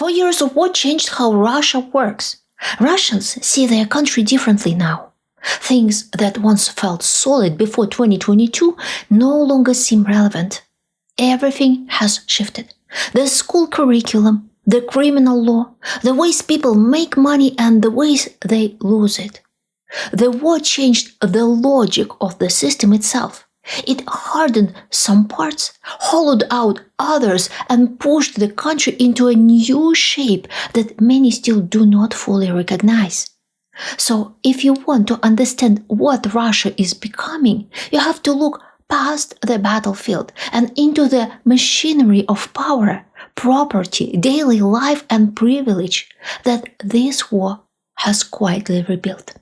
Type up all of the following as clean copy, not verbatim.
4 years of war changed how Russia works. Russians see their country differently now. Things that once felt solid before 2022 no longer seem relevant. Everything has shifted. The school curriculum, the criminal law, the ways people make money and the ways they lose it. The war changed the logic of the system itself. It hardened some parts, hollowed out others, and pushed the country into a new shape that many still do not fully recognize. So, if you want to understand what Russia is becoming, you have to look past the battlefield and into the machinery of power, property, daily life, and privilege that this war has quietly rebuilt.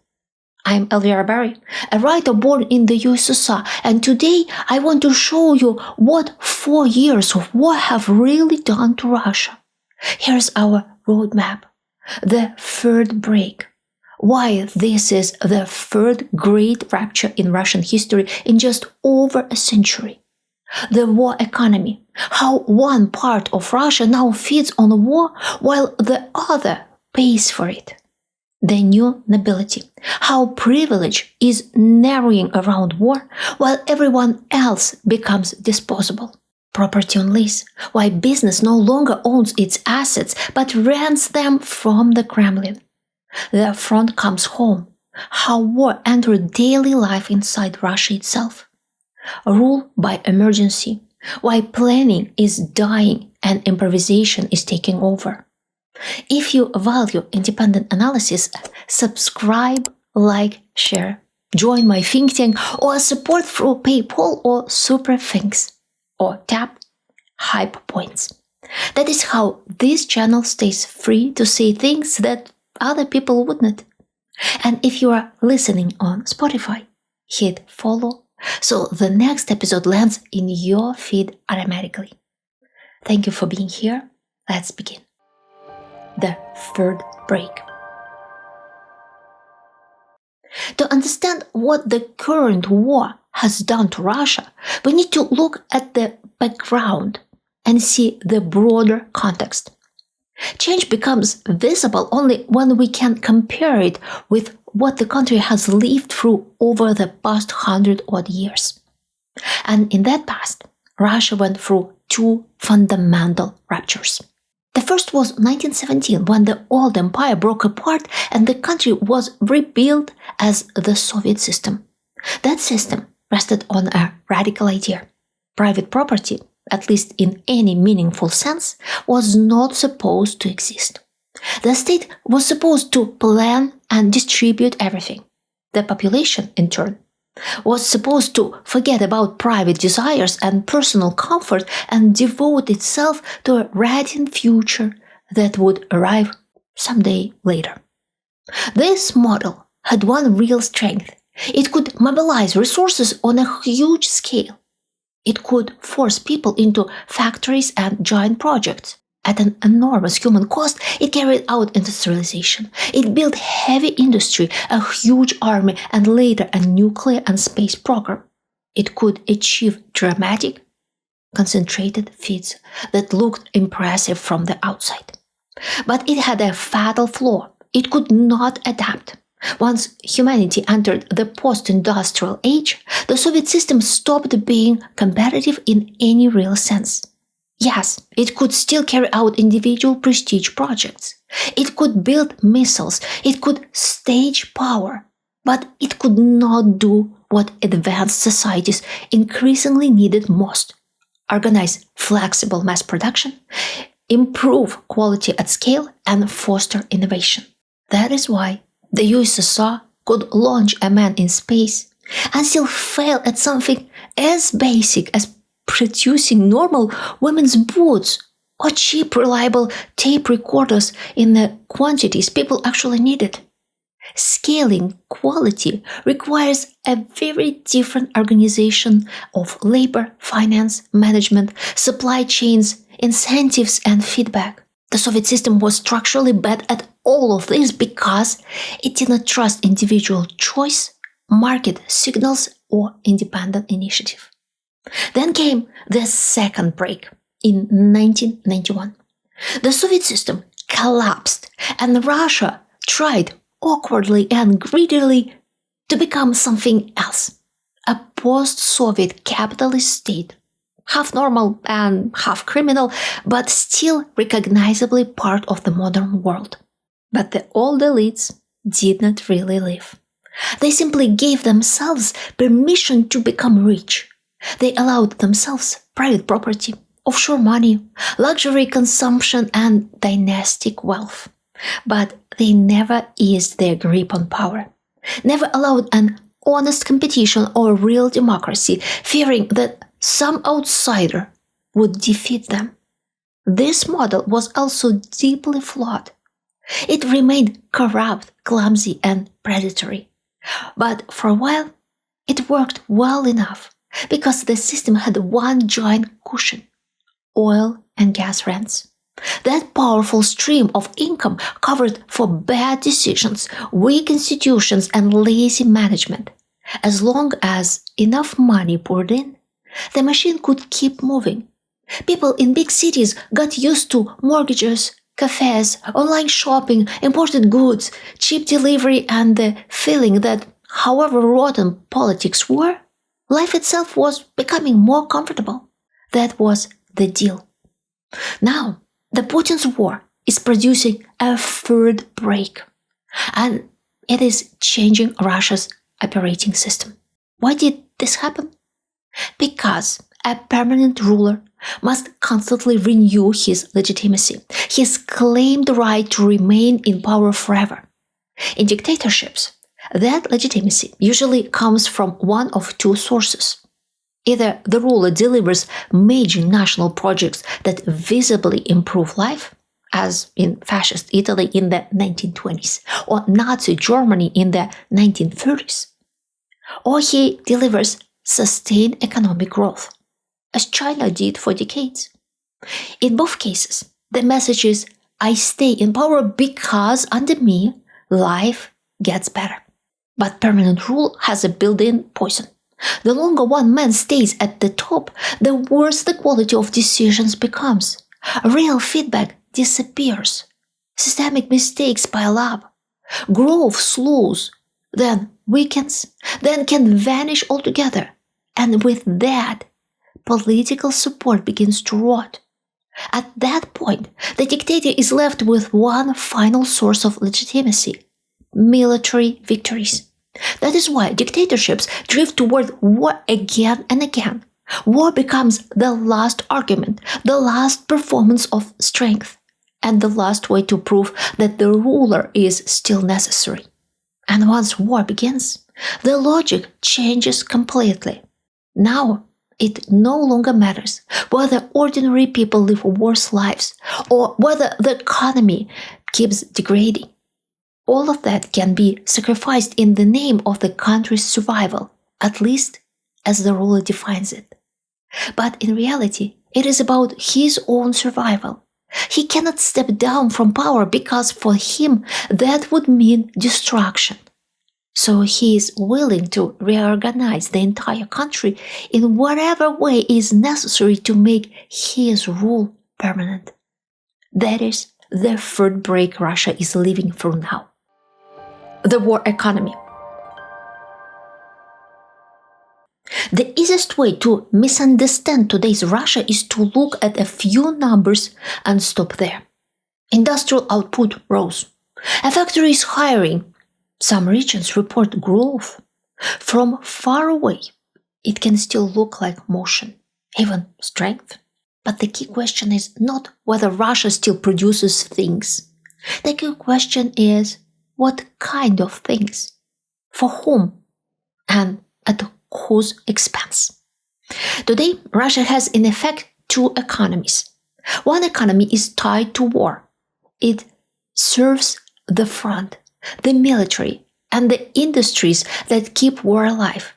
I'm Elvira Bary, a writer born in the USSR, and today I want to show you what 4 years of war have really done to Russia. Here's our roadmap. The third break. Why this is the third great rupture in Russian history in just over a century. The war economy. How one part of Russia now feeds on war while the other pays for it. The new nobility. How privilege is narrowing around war while everyone else becomes disposable. Property on lease. Why business no longer owns its assets but rents them from the Kremlin. The front comes home. How war entered daily life inside Russia itself. Rule by emergency. Why planning is dying and improvisation is taking over. If you value independent analysis, subscribe, like, share, join my think tank, or support through PayPal or Super Thanks, or tap hype points. That is how this channel stays free to say things that other people wouldn't. And if you are listening on Spotify, hit follow so the next episode lands in your feed automatically. Thank you for being here. Let's begin. The third break. To understand what the current war has done to Russia, we need to look at the background and see the broader context. Change becomes visible only when we can compare it with what the country has lived through over the past 100-odd years. And in that past, Russia went through two fundamental ruptures. The first was 1917, when the old empire broke apart and the country was rebuilt as the Soviet system. That system rested on a radical idea. Private property, at least in any meaningful sense, was not supposed to exist. The state was supposed to plan and distribute everything. The population, in turn, was supposed to forget about private desires and personal comfort and devote itself to a radiant future that would arrive someday later. This model had one real strength. It could mobilize resources on a huge scale. It could force people into factories and giant projects. At an enormous human cost, it carried out industrialization. It built heavy industry, a huge army, and later a nuclear and space program. It could achieve dramatic, concentrated feats that looked impressive from the outside. But it had a fatal flaw. It could not adapt. Once humanity entered the post-industrial age, the Soviet system stopped being competitive in any real sense. Yes, it could still carry out individual prestige projects. It could build missiles. It could stage power. But it could not do what advanced societies increasingly needed most: organize flexible mass production, improve quality at scale, and foster innovation. That is why the USSR could launch a man in space and still fail at something as basic as producing normal women's boots or cheap, reliable tape recorders in the quantities people actually needed. Scaling quality requires a very different organization of labor, finance, management, supply chains, incentives, and feedback. The Soviet system was structurally bad at all of this because it did not trust individual choice, market signals, or independent initiative. Then came the second break in 1991. The Soviet system collapsed, and Russia tried awkwardly and greedily to become something else, a post-Soviet capitalist state, half normal and half criminal, but still recognizably part of the modern world. But the old elites did not really live. They simply gave themselves permission to become rich. They allowed themselves private property, offshore money, luxury consumption, and dynastic wealth. But they never eased their grip on power, never allowed an honest competition or real democracy, fearing that some outsider would defeat them. This model was also deeply flawed. It remained corrupt, clumsy, and predatory. But for a while, it worked well enough because the system had one giant cushion: oil and gas rents. That powerful stream of income covered for bad decisions, weak institutions, and lazy management. As long as enough money poured in, the machine could keep moving. People in big cities got used to mortgages, cafes, online shopping, imported goods, cheap delivery, and the feeling that, however rotten politics were, life itself was becoming more comfortable. That was the deal. Now, the Putin's war is producing a third break, and it is changing Russia's operating system. Why did this happen? Because a permanent ruler must constantly renew his legitimacy, his claimed right to remain in power forever. In dictatorships, that legitimacy usually comes from one of two sources. Either the ruler delivers major national projects that visibly improve life, as in fascist Italy in the 1920s or Nazi Germany in the 1930s, or he delivers sustained economic growth, as China did for decades. In both cases, the message is, I stay in power because under me, life gets better. But permanent rule has a built-in poison. The longer one man stays at the top, the worse the quality of decisions becomes. Real feedback disappears. Systemic mistakes pile up. Growth slows, then weakens, then can vanish altogether. And with that, political support begins to rot. At that point, the dictator is left with one final source of legitimacy: military victories. That is why dictatorships drift toward war again and again. War becomes the last argument, the last performance of strength, and the last way to prove that the ruler is still necessary. And once war begins, the logic changes completely. Now, it no longer matters whether ordinary people live worse lives or whether the economy keeps degrading. All of that can be sacrificed in the name of the country's survival, at least as the ruler defines it. But in reality, it is about his own survival. He cannot step down from power because for him that would mean destruction. So he is willing to reorganize the entire country in whatever way is necessary to make his rule permanent. That is the third break Russia is living through now. The war economy. The easiest way to misunderstand today's Russia is to look at a few numbers and stop there. Industrial output rose. A factory is hiring. Some regions report growth. From far away, it can still look like motion, even strength. But the key question is not whether Russia still produces things. The key question is, what kind of things? For whom? And at whose expense? Today, Russia has in effect two economies. One economy is tied to war. It serves the front, the military, and the industries that keep war alive.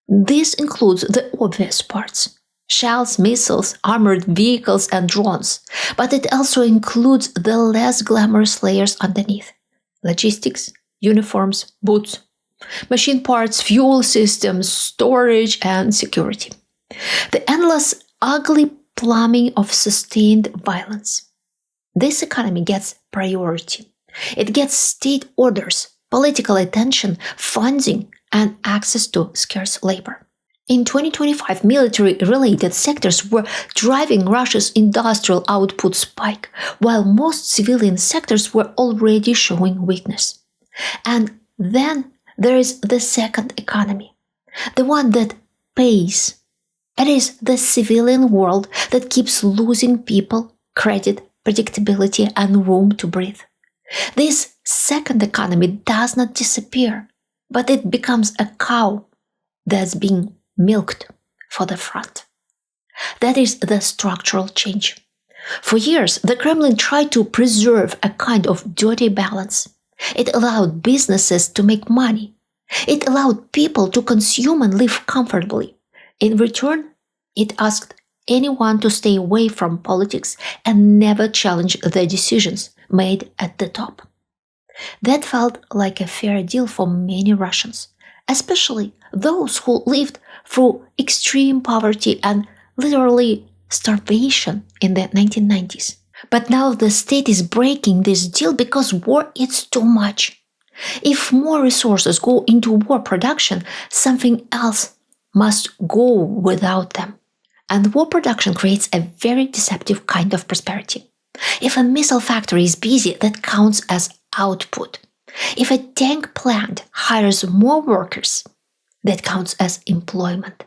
This includes the obvious parts: shells, missiles, armored vehicles, and drones. But it also includes the less glamorous layers underneath: logistics, uniforms, boots, machine parts, fuel systems, storage, and security. The endless, ugly plumbing of sustained violence. This economy gets priority. It gets state orders, political attention, funding, and access to scarce labor. In 2025, military-related sectors were driving Russia's industrial output spike, while most civilian sectors were already showing weakness. And then there is the second economy, the one that pays. It is the civilian world that keeps losing people, credit, predictability, and room to breathe. This second economy does not disappear, but it becomes a cow that's being milked for the front. That is the structural change. For years, the Kremlin tried to preserve a kind of dirty balance. It allowed businesses to make money. It allowed people to consume and live comfortably. In return, it asked anyone to stay away from politics and never challenge the decisions made at the top. That felt like a fair deal for many Russians, especially those who lived through extreme poverty and literally starvation in the 1990s. But now the state is breaking this deal because war is too much. If more resources go into war production, something else must go without them. And war production creates a very deceptive kind of prosperity. If a missile factory is busy, that counts as output. If a tank plant hires more workers, that counts as employment.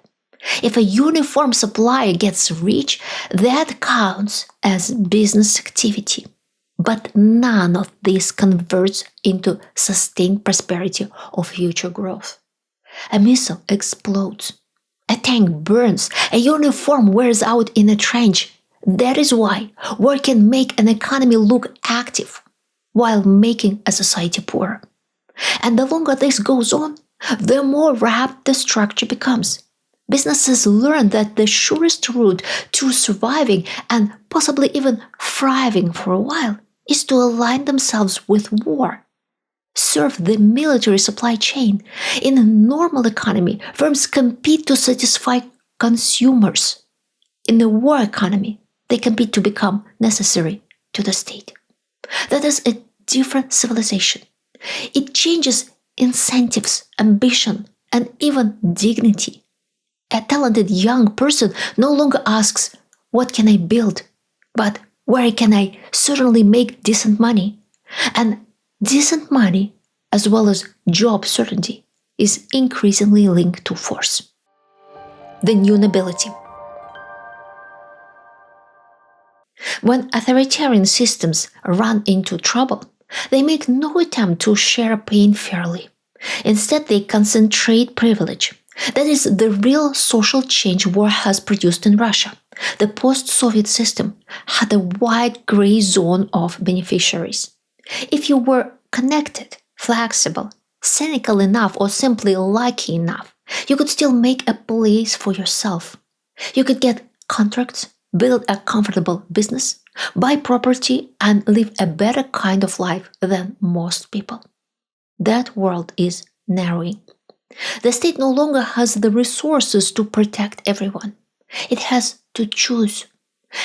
If a uniform supplier gets rich, that counts as business activity. But none of this converts into sustained prosperity or future growth. A missile explodes. A tank burns. A uniform wears out in a trench. That is why war can make an economy look active while making a society poorer. And the longer this goes on, the more wrapped the structure becomes. Businesses learn that the surest route to surviving and possibly even thriving for a while is to align themselves with war. Serve the military supply chain. In a normal economy, firms compete to satisfy consumers. In the war economy, they compete to become necessary to the state. That is a different civilization. It changes incentives, ambition, and even dignity. A talented young person no longer asks, "What can I build?" but "Where can I certainly make decent money?" And decent money, as well as job certainty, is increasingly linked to force. The new nobility. When authoritarian systems run into trouble, they make no attempt to share pain fairly. Instead, they concentrate privilege. That is the real social change war has produced in Russia. The post-Soviet system had a wide gray zone of beneficiaries. If you were connected, flexible, cynical enough, or simply lucky enough, you could still make a place for yourself. You could get contracts, build a comfortable business, buy property, and live a better kind of life than most people. That world is narrowing. The state no longer has the resources to protect everyone. It has to choose.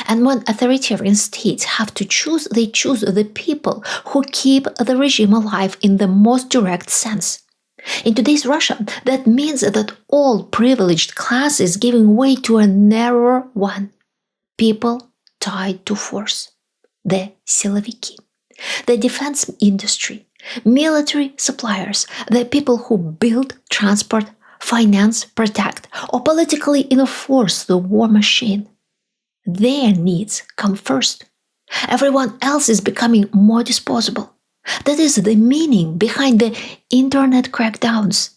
And when authoritarian states have to choose, they choose the people who keep the regime alive in the most direct sense. In today's Russia, that means that all privileged class is giving way to a narrower one. People tied to force. The siloviki. The defense industry. Military suppliers, the people who build, transport, finance, protect, or politically enforce the war machine. Their needs come first. Everyone else is becoming more disposable. That is the meaning behind the internet crackdowns.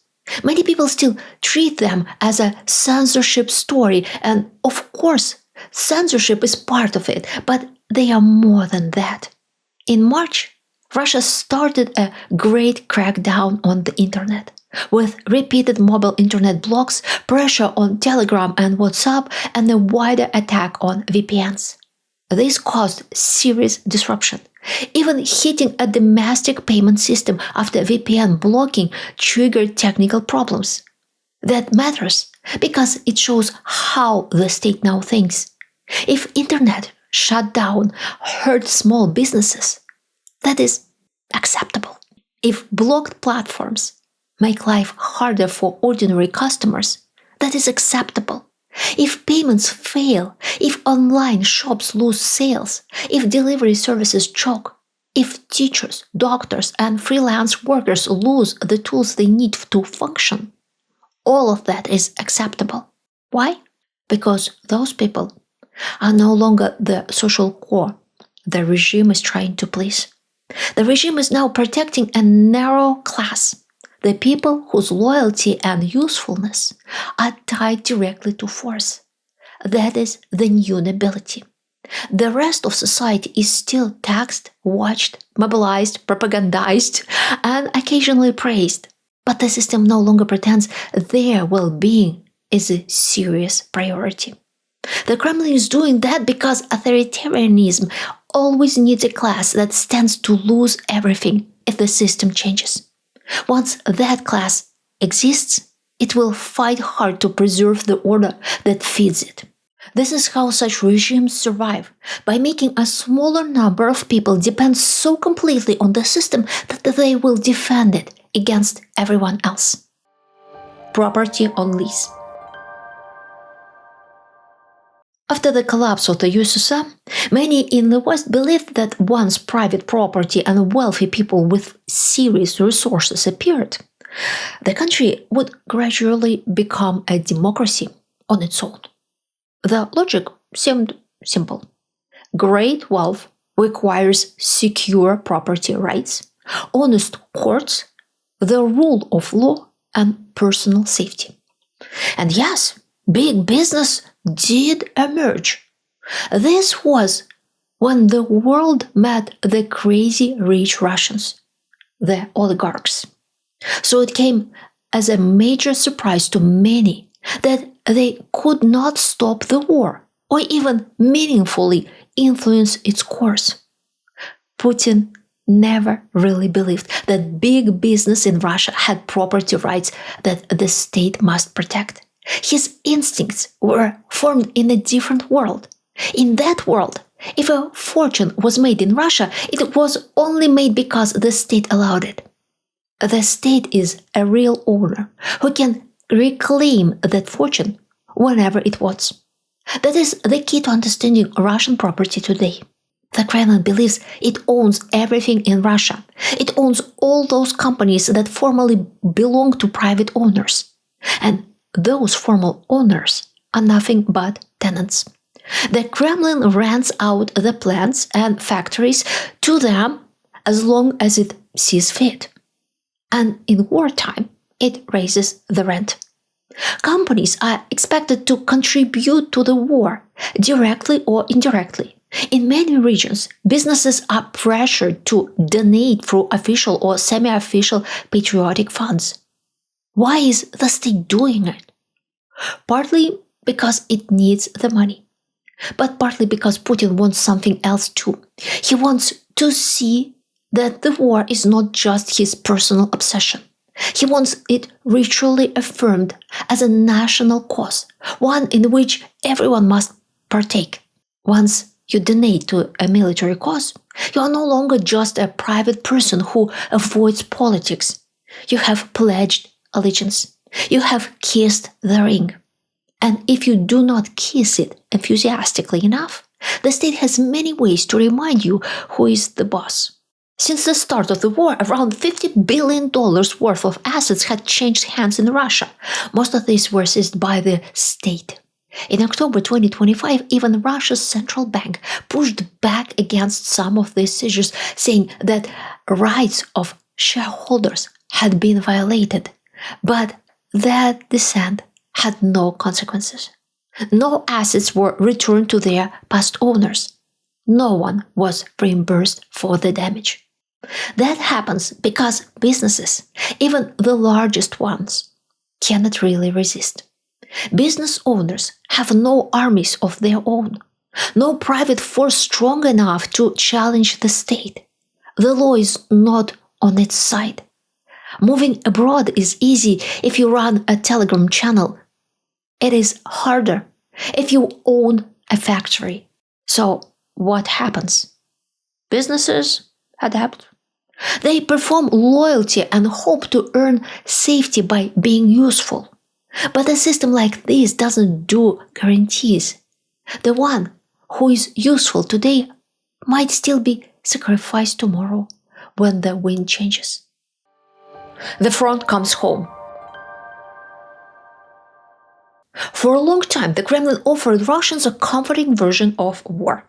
Many people still treat them as a censorship story, and of course, censorship is part of it, but they are more than that. In March, Russia started a great crackdown on the internet, with repeated mobile internet blocks, pressure on Telegram and WhatsApp, and a wider attack on VPNs. This caused serious disruption, even hitting a domestic payment system after VPN blocking triggered technical problems. That matters because it shows how the state now thinks. If internet shut down, hurt small businesses, that is acceptable. If blocked platforms make life harder for ordinary customers, that is acceptable. If payments fail, if online shops lose sales, if delivery services choke, if teachers, doctors, and freelance workers lose the tools they need to function, all of that is acceptable. Why? Because those people are no longer the social core the regime is trying to please. The regime is now protecting a narrow class, the people whose loyalty and usefulness are tied directly to force. That is the new nobility. The rest of society is still taxed, watched, mobilized, propagandized, and occasionally praised. But the system no longer pretends their well-being is a serious priority. The Kremlin is doing that because authoritarianism always needs a class that stands to lose everything if the system changes. Once that class exists, it will fight hard to preserve the order that feeds it. This is how such regimes survive, by making a smaller number of people depend so completely on the system that they will defend it against everyone else. Property on lease. After the collapse of the USSR, many in the West believed that once private property and wealthy people with serious resources appeared, the country would gradually become a democracy on its own. The logic seemed simple. Great wealth requires secure property rights, honest courts, the rule of law, and personal safety. And yes, big business did emerge. This was when the world met the crazy rich Russians, the oligarchs. So it came as a major surprise to many that they could not stop the war or even meaningfully influence its course. Putin never really believed that big business in Russia had property rights that the state must protect. His instincts were formed in a different world. In that world, if a fortune was made in Russia, it was only made because the state allowed it. The state is a real owner who can reclaim that fortune whenever it wants. That is the key to understanding Russian property today. The Kremlin believes it owns everything in Russia. It owns all those companies that formerly belonged to private owners. And those formal owners are nothing but tenants. The Kremlin rents out the plants and factories to them as long as it sees fit. And in wartime, it raises the rent. Companies are expected to contribute to the war, directly or indirectly. In many regions, businesses are pressured to donate through official or semi-official patriotic funds. Why is the state doing it? Partly because it needs the money, but partly because Putin wants something else too. He wants to see that the war is not just his personal obsession. He wants it ritually affirmed as a national cause, one in which everyone must partake. Once you donate to a military cause, you are no longer just a private person who avoids politics. You have pledged allegiance. You have kissed the ring. And if you do not kiss it enthusiastically enough, the state has many ways to remind you who is the boss. Since the start of the war, around $50 billion worth of assets had changed hands in Russia. Most of these were seized by the state. In October 2025, even Russia's central bank pushed back against some of these seizures, saying that rights of shareholders had been violated. But that dissent had no consequences. No assets were returned to their past owners. No one was reimbursed for the damage. That happens because businesses, even the largest ones, cannot really resist. Business owners have no armies of their own, no private force strong enough to challenge the state. The law is not on its side. Moving abroad is easy if you run a Telegram channel. It is harder if you own a factory. So what happens? Businesses adapt. They perform loyalty and hope to earn safety by being useful. But a system like this doesn't do guarantees. The one who is useful today might still be sacrificed tomorrow when the wind changes. The front comes home. For a long time, the Kremlin offered Russians a comforting version of war.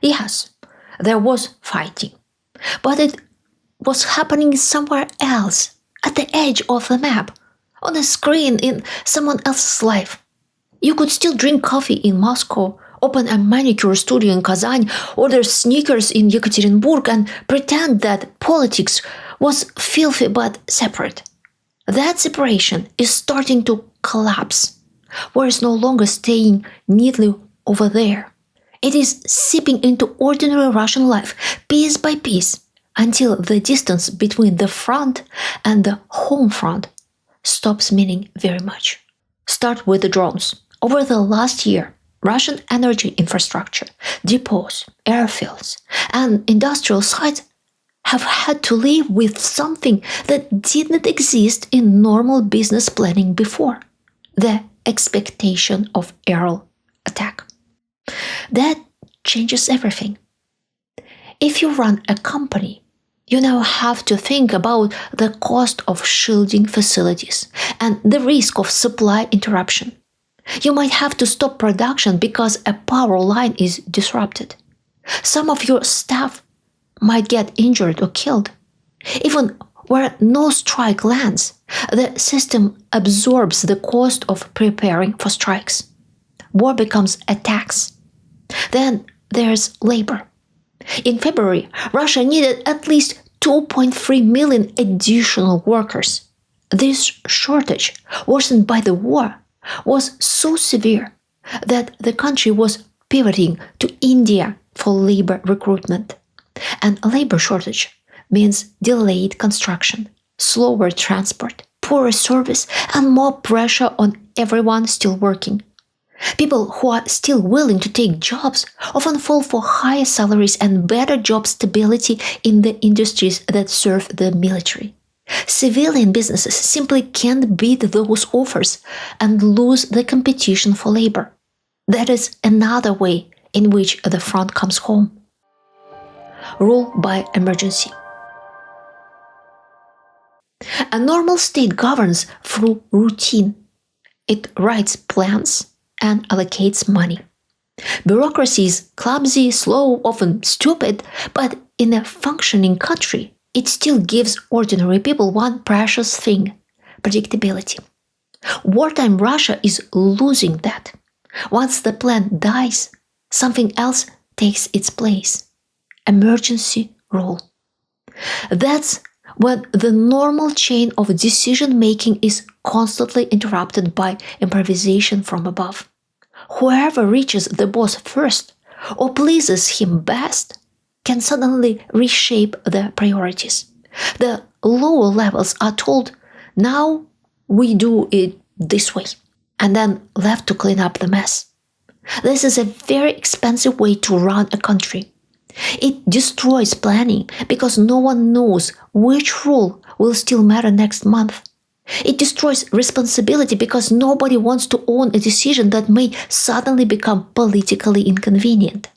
Yes, there was fighting, but it was happening somewhere else, at the edge of the map, on a screen in someone else's life. You could still drink coffee in Moscow, open a manicure studio in Kazan, order sneakers in Yekaterinburg, and pretend that politics was filthy but separate. That separation is starting to collapse. War is no longer staying neatly over there. It is seeping into ordinary Russian life, piece by piece, until the distance between the front and the home front stops meaning very much. Start with the drones. Over the last year, Russian energy infrastructure, depots, airfields, and industrial sites have had to live with something that didn't exist in normal business planning before: the expectation of aerial attack. That changes everything. If you run a company, you now have to think about the cost of shielding facilities and the risk of supply interruption. You might have to stop production because a power line is disrupted. Some of your staff might get injured or killed. Even where no strike lands, the system absorbs the cost of preparing for strikes. War becomes a tax. Then there's labor. In February, Russia needed at least 2.3 million additional workers. This shortage, worsened by the war, was so severe that the country was pivoting to India for labor recruitment. And a labor shortage means delayed construction, slower transport, poorer service, and more pressure on everyone still working. People who are still willing to take jobs often fall for higher salaries and better job stability in the industries that serve the military. Civilian businesses simply can't beat those offers and lose the competition for labor. That is another way in which the front comes home. Rule by emergency. A normal state governs through routine. It writes plans and allocates money. Bureaucracy is clumsy, slow, often stupid, but in a functioning country, it still gives ordinary people one precious thing: predictability. Wartime Russia is losing that. Once the plan dies, something else takes its place: emergency rule. That's when the normal chain of decision-making is constantly interrupted by improvisation from above. Whoever reaches the boss first or pleases him best can suddenly reshape the priorities. The lower levels are told, now we do it this way, and then left to clean up the mess. This is a very expensive way to run a country. It destroys planning because no one knows which rule will still matter next month. It destroys responsibility because nobody wants to own a decision that may suddenly become politically inconvenient.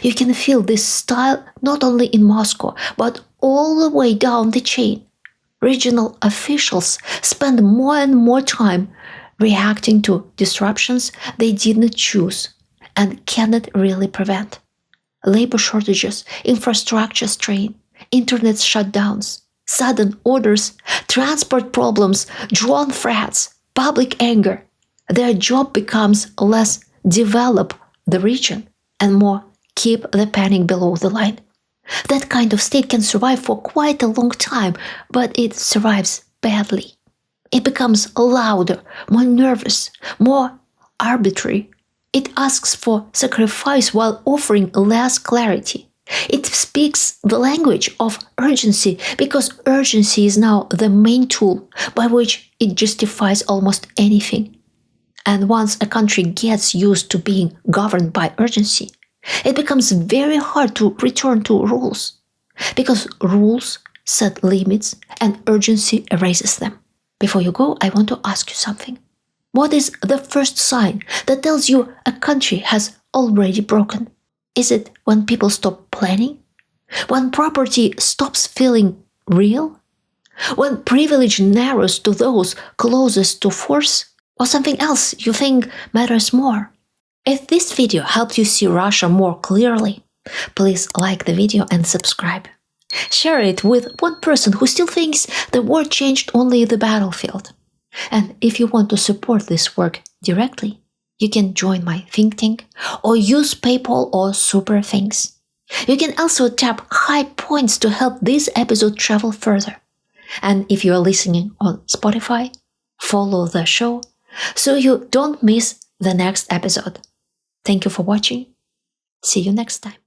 You can feel this style not only in Moscow, but all the way down the chain. Regional officials spend more and more time reacting to disruptions they didn't choose and cannot really prevent. Labor shortages, infrastructure strain, internet shutdowns, sudden orders, transport problems, drone threats, public anger. Their job becomes less develop the region and more keep the panic below the line. That kind of state can survive for quite a long time, but it survives badly. It becomes louder, more nervous, more arbitrary. It asks for sacrifice while offering less clarity. It speaks the language of urgency because urgency is now the main tool by which it justifies almost anything. And once a country gets used to being governed by urgency, it becomes very hard to return to rules, because rules set limits and urgency erases them. Before you go, I want to ask you something. What is the first sign that tells you a country has already broken? Is it when people stop planning? When property stops feeling real? When privilege narrows to those closest to force? Or something else you think matters more? If this video helped you see Russia more clearly, please like the video and subscribe. Share it with one person who still thinks the war changed only the battlefield. And if you want to support this work directly, you can join my think tank or use PayPal or Super Things. You can also tap high points to help this episode travel further. And if you are listening on Spotify, follow the show so you don't miss the next episode. Thank you for watching. See you next time.